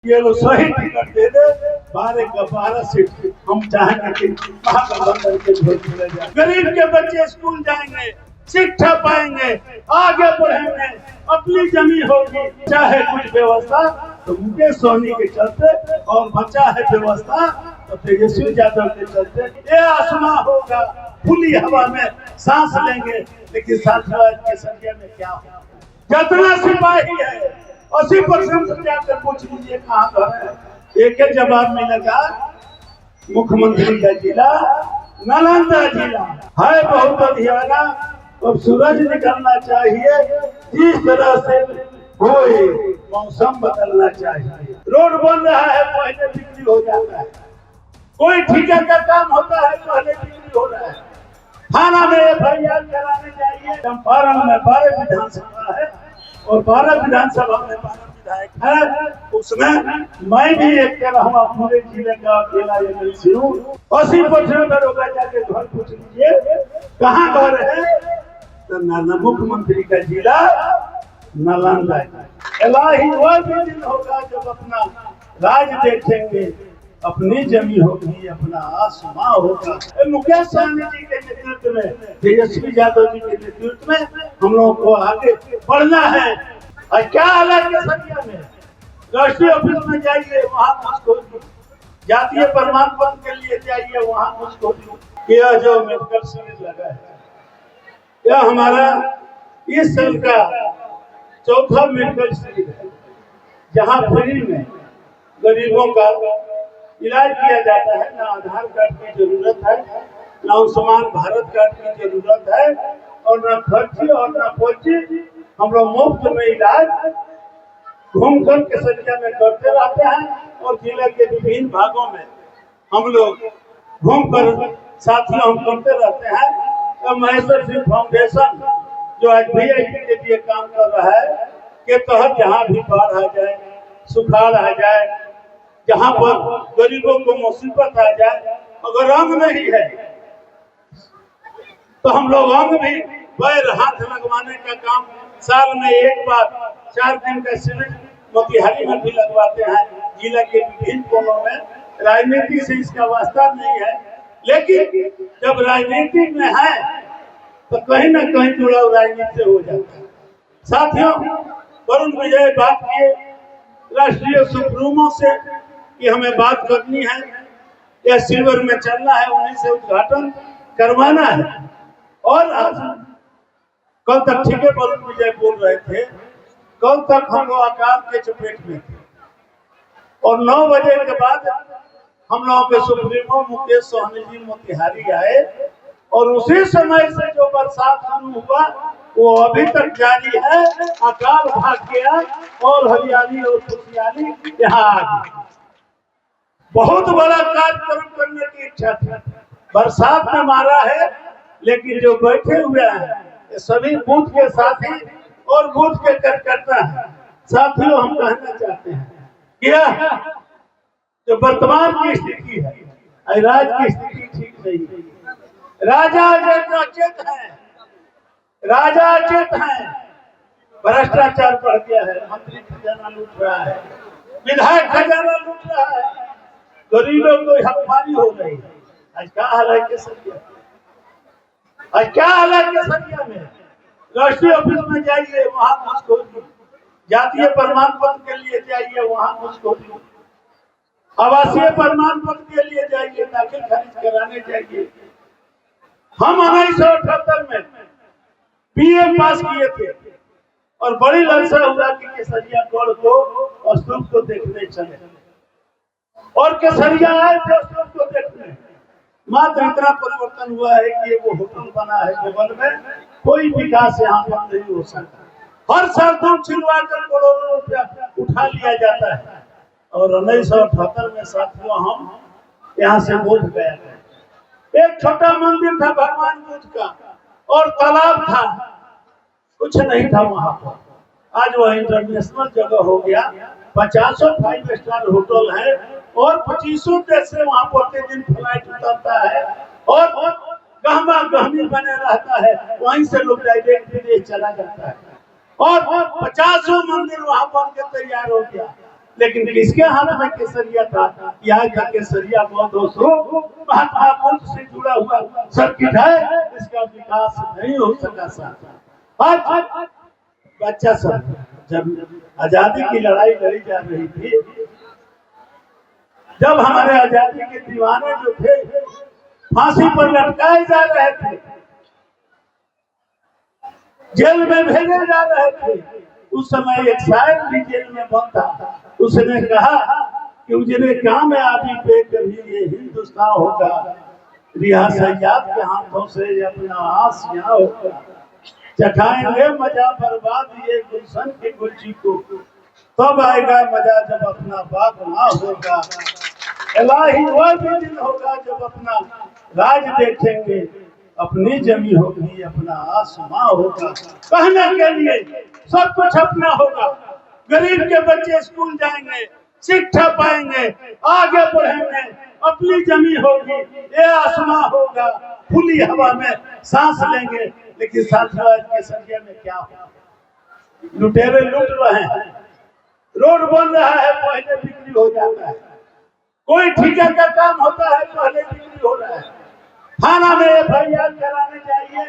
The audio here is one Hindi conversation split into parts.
ये लोग सही टिकट दे दे 12 का 12 सीट हम चाहेंगे कि महागठबंधन के वोट चले जाए। गरीब के बच्चे स्कूल जाएंगे, शिक्षा पाएंगे, आगे बढ़ेंगे, अपनी जमीन होगी। चाहे कुछ व्यवस्था तो मुकेश सहनी के चलते और बचा है व्यवस्था तो तेजस्वी यादव के चलते। ये आसमां होगा, खुली हवा में सांस लेंगे, लेकिन साथियों के संख्या में क्या होगा? जितना सिपाही है 80% से जाकर पूछ लीजिए कहाँ घर है। एक ही जवाब मिलेगा मुख्यमंत्री का जिला नालंदा जिला है। बहुत अधियारा अब सूरज निकलना चाहिए, जिस तरह से कोई मौसम बदलना चाहिए। रोड बन रहा है पहले बिक्री हो जाता है, कोई ठेका का काम होता है पहले बिक्री हो रहा है। थाना में FIR कराने चाहिए। चंपारण में 12 विधानसभा है और 12 विधानसभा में 12 विधायक है। उसमें मैं भी एक कह रहा हूँ, पूरे जिले का अकेला MLC हूँ। 80% दरोगा जाके घर पूछ लीजिए कहाँ घर है तो मुख्यमंत्री का जिला नालंदा है। इलाही वह भी दिन होगा जब अपना राज देखेंगे, अपनी जमीन होगी, अपना आसमां होगा। मुकेश सहनी जी के नेतृत्व में, तेजस्वी यादव जी के नेतृत्व में हम लोगों को आगे बढ़ना है। और क्या हालत है संख्या में? राष्ट्रीय ऑफिस में जाइए, वहाँ घूसखोरी, जातीय प्रमाण पत्र के लिए जाइए, वहाँ घूसखोरी। यह जो मेडिकल शिविर लगा है, यह हमारा इस साल का चौथा मेडिकल शिविर है, जहाँ फ्री में गरीबों का इलाज किया जाता है। ना आधार कार्ड की जरूरत है, ना आयुष्मान भारत कार्ड की जरूरत है, और ना खर्ची और ना पर्ची। हम लोग मुफ्त में इलाज घूमकर के संख्या में करते रहते हैं और जिले के विभिन्न भागों में हम लोग घूमकर साथियों हम करते रहते हैं। तो महेश्वर सिंह फाउंडेशन जो आज VIP के लिए काम कर रहा है के तहत जहाँ भी बाढ़ आ जाए, सुखाड़ आ जाए, जहाँ पर गरीबों को मुसीबत आ जाए, अगर अंग नहीं है तो हम लोग अंग भी पैर हाथ लगवाने का काम साल में एक बार 4 दिन का शिविर मोतिहारी में भी लगवाते हैं। जिला के विभिन्न कोनों में राजनीति से इसका वास्ता नहीं है, लेकिन जब राजनीति में है तो कहीं ना कहीं जुड़ाव राजनीति से हो जाता है। साथियों, वरुण विजय बात किए राष्ट्रीय सुप्रीमो से कि हमें बात करनी है, यह शिविर में चलना है, उन्हीं से उद्घाटन करवाना है। और आज कल तक ठीक है वरुण विजय बोल रहे थे, कल तक हम लोग अकाल के चपेट में थे और 9 बजे के बाद हम लोगों के सुप्रीमो मुकेश सहनी जी मोतिहारी आए और उसी समय से जो बरसात शुरू हुआ वो अभी तक जारी है। अकाल भाग गया और हरियाली और खुशहाली यहाँ आ गई। बहुत बड़ा कार्यक्रम करने की इच्छा थी, बरसात में मारा है, लेकिन जो बैठे हुए हैं ये सभी बूथ के साथी और बूथ के कार्यकर्ता हैं। साथियों, हम कहना चाहते हैं कि जो वर्तमान की स्थिति है, राज्य की स्थिति ठीक नहीं है। राजा अचेत है, राजा अचेत है, भ्रष्टाचार बढ़ गया है, मंत्री खजाना लूट रहा है, विधायक खजाना लूट रहा है, गरीबों को हकमारी हो रही है। आज क्या हाल है के संख्या, आज क्या हाल है के संख्या में? राष्ट्रीय ऑफिस में जाइए, वहाँ घूसखोरी, जातीय प्रमाण पत्र के लिए जाइए, वहाँ घूसखोरी, आवासीय प्रमाण पत्र के लिए जाइए, दाखिल खारिज कराने जाइए। हम 1978 में BA पास किए थे और बड़ी लालसा हुआ कि केसरिया गढ़ को स्तूप को देखने चले, और केसरिया आए थे स्तूप को देखने। मात्र इतना परिवर्तन हुआ है कि वो होटल बना है बगल में, कोई विकास यहाँ पर नहीं हो सकता। हर साल दूध छिलवा कर करोड़ों रुपया उठा लिया जाता है। और 1978 में साथियों हम यहाँ से बोध गया था, एक छोटा मंदिर था भगवान बुद्ध का और तालाब था, कुछ नहीं था वहां पर। आज वह इंटरनेशनल जगह हो गया, 50 5 स्टार होटल है और 25 देश से वहां प्रतिदिन फ्लाइट उतरता है और गहमा गहमी बने रहता है, वहीं से लोग डायरेक्ट विदेश चला जाता है और 50 मंदिर वहां बन के तैयार हो गया। लेकिन किसके हाथ में केसरिया था? यहाँ का केसरिया बहुत दोस्तों महात्मा बुद्ध से जुड़ा हुआ सर्किट है, इसका विकास नहीं हो सका। साथ आज बच्चा सब जब आजादी की लड़ाई लड़ी जा रही थी, जब हमारे आजादी के दीवाने जो थे फांसी पर लटकाए जा रहे थे, जेल में भेजे जा रहे थे, उस समय एक शायर भी जेल में बंद था। उसने कहा कि उजरे काम आदि पे कभी ये हिंदुस्तान होगा, रियासत के हाथों से अपना आसियां होगा, चखाएंगे मजा बर्बाद ये गुलशन की गुलची को, तब आएगा मजा जब अपना बाप ना होगा। इलाही वो भी दिन होगा जब अपना राज देखेंगे, अपनी जमी होगी अपना आसमां होगा। कहने के लिए सब कुछ अपना होगा, गरीब के बच्चे स्कूल जाएंगे, शिक्षा पाएंगे, आगे बढ़ेंगे, अपनी जमी होगी, ये आसमां होगा, खुली हवा में सांस लेंगे। लेकिन साथियों आज के संख्या में क्या हो, लुटेरे लूट रहे हैं, रोड बन रहा है पहले बिक्री हो जाता है, कोई ठेका का काम होता है पहले बिक्री हो रहा है, थाना में एफआईआर कराने चाहिए,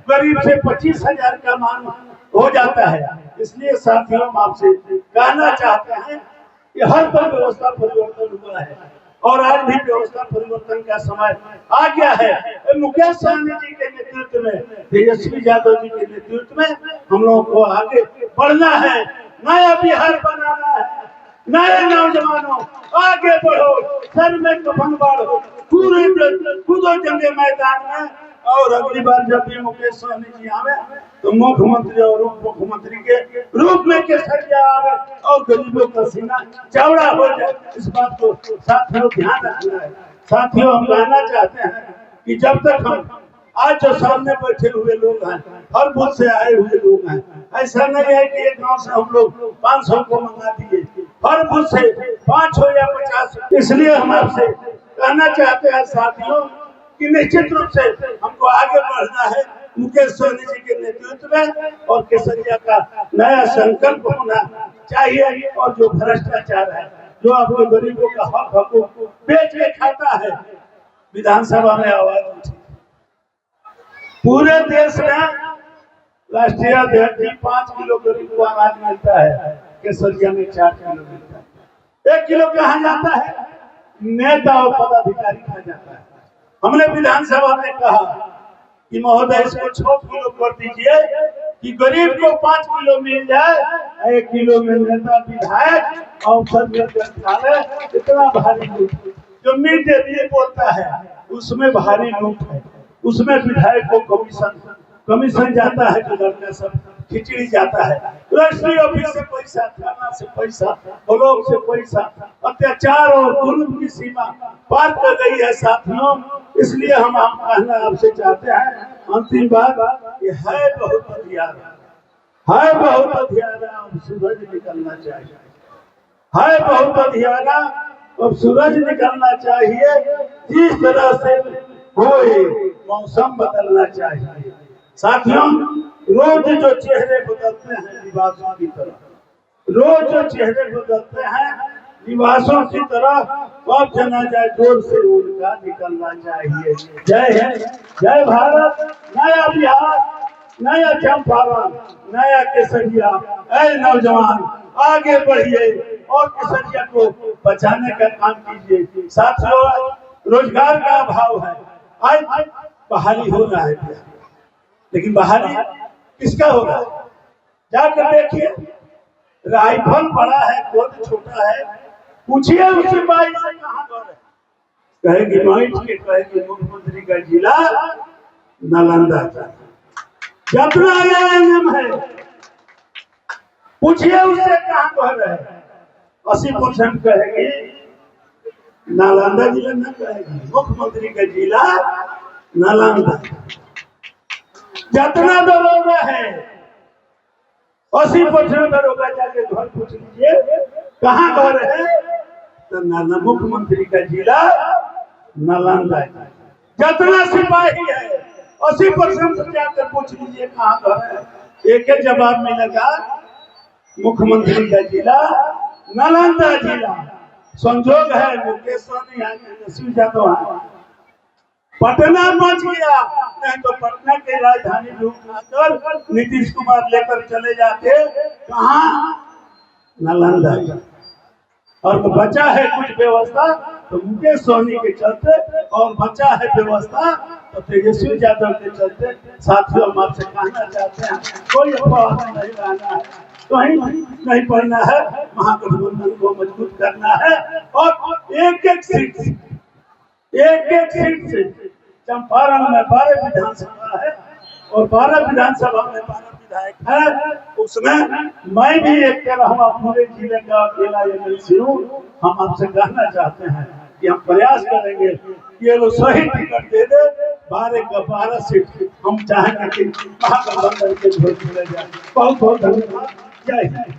गरीब से 25,000 का मांग हो जाता है। इसलिए साथियों हम आपसे कहना चाहते हैं कि हर पर व्यवस्था परिवर्तन हुआ है और आज भी व्यवस्था परिवर्तन का समय आ गया है। मुकेश सहनी जी के नेतृत्व में, तेजस्वी यादव जी के नेतृत्व में हम लोगों को आगे बढ़ना है, नया बिहार बनाना है। नए नौजवानों आगे बढ़ो, सर में कफन बाढ़ो, कूदो जंगे मैदान में। और अगली बार जब भी मुकेश सहनी जी आवे तो मुख्यमंत्री और उप मुख्यमंत्री के रूप में केसरिया आवे और गरीबों का सीना चौड़ा हो जाए, इस बात को साथियों ध्यान रखना है। साथियों हम कहना चाहते हैं कि जब तक हम आज जो सामने बैठे हुए लोग हैं, हर बुध से आए हुए लोग हैं, ऐसा नहीं है कि एक गांव से हम लोग 500 को मंगा दिए, हर बुध से 5 हो या 50। इसलिए हम आपसे कहना चाहते हैं साथियों कि निश्चित रूप से हमको आगे बढ़ना है मुकेश सहनी जी के नेतृत्व में, और केसरिया का नया संकल्प होना चाहिए। और जो भ्रष्टाचार है, जो आपके गरीबों का हक हकूक बेच के खाता है, विधानसभा में आवाज उठी। पूरे देश में राष्ट्रीय अध्यक्ष 5 किलो गरीब को अनाज मिलता है, केसरिया में 4 किलो मिलता है। 1 किलो कहाँ जाता है? नेता और पदाधिकारी खा जाता है। हमने विधानसभा में कहा कि महोदय इसको 6 किलो कर दीजिए कि गरीब को 5 किलो मिल जाए, 1 किलो में नेता विधायक औसत खा ले। इतना भारी लूट जो मीड डे मील बोलता है उसमें भारी लूट है, उसमें विधायक को कमीशन जाता है, जो लड़का सब खिचड़ी जाता है, राष्ट्रीय ऑफिस से पैसा, थाना से पैसा, ब्लॉक से पैसा, अत्याचार और जुल्म की सीमा पार कर गई है साथियों। इसलिए हम कहना आपसे चाहते हैं, अंतिम बात, ये है बहुत अंधियारा, है बहुत अंधियारा, अब सूरज निकलना चाहिए, है बहुत अंधियारा, अब सूरज निकलना चाहिए। जिस तरह से कोई मौसम बदलना चाहिए साथियों। रोज जो चेहरे बदलते हैं लिबासों की तरह, रोज जो चेहरे बदलते हैं लिबासों की तरह, अब जना जाए जोर से उनका निकलना चाहिए। जय हिंद, जय भारत, नया बिहार, नया चंपारण, नया केसरिया। ऐ नौजवान आगे बढ़िए और केसरिया को बचाने का काम कीजिए। साथियों रोजगार का अभाव है, आज बहाली हो रहा है, लेकिन बहाली किसका होगा? जाकर देखिए, राइफल बड़ा है, गोद छोटा है, पूछिए उस सिपाही से कहाँ घर है, कहेगी माइट के, कहेगी मुख्यमंत्री का जिला नालंदा का। जतना आयाम है, पूछिए उससे कहाँ घर है, 80% कहेगी नालंदा जिला, न कहेगी मुख्यमंत्री का जिला नालंदा। जितना दरोगा है 80% दरोगा जाके घर पूछ लीजिए कहाँ घर है, तो मुख्यमंत्री का जिला नालंदा। जितना सिपाही है 80% जाकर पूछ लीजिए कहाँ घर है, एक ही जवाब मिलेगा मुख्यमंत्री का जिला नालंदा जिला संजोग है मुकेश सहनी है, तेजस्वी यादव है। पटना बच गया, नहीं तो पटना के राजधानी में उठाकर नीतीश कुमार लेकर चले जाते कहाँ, नालंदा। और बचा है कुछ व्यवस्था तो मुकेश सहनी के चलते, और बचा है व्यवस्था तो तेजस्वी यादव के चलते। साथियों, हम आपसे कहना चाहते हैं कोई अफवाह नहीं लाना है, कहीं नहीं पढ़ना है, महागठबंधन को मजबूत करना है। और एक एक सीट से चंपारण में 12 विधानसभा है और 12 विधानसभा में 12 विधायक है, उसमें मैं भी एक कह रहा हूँ, पूरे जिले का अकेला एमएलसी हूँ। हम आपसे कहना चाहते हैं कि हम प्रयास करेंगे कि ये लोग सही टिकट दे दे, 12 का 12 सीट हम चाहेंगे कि महागठबंधन के वोट मिले जाए। बहुत बहुत धन्यवाद, जय हिंद।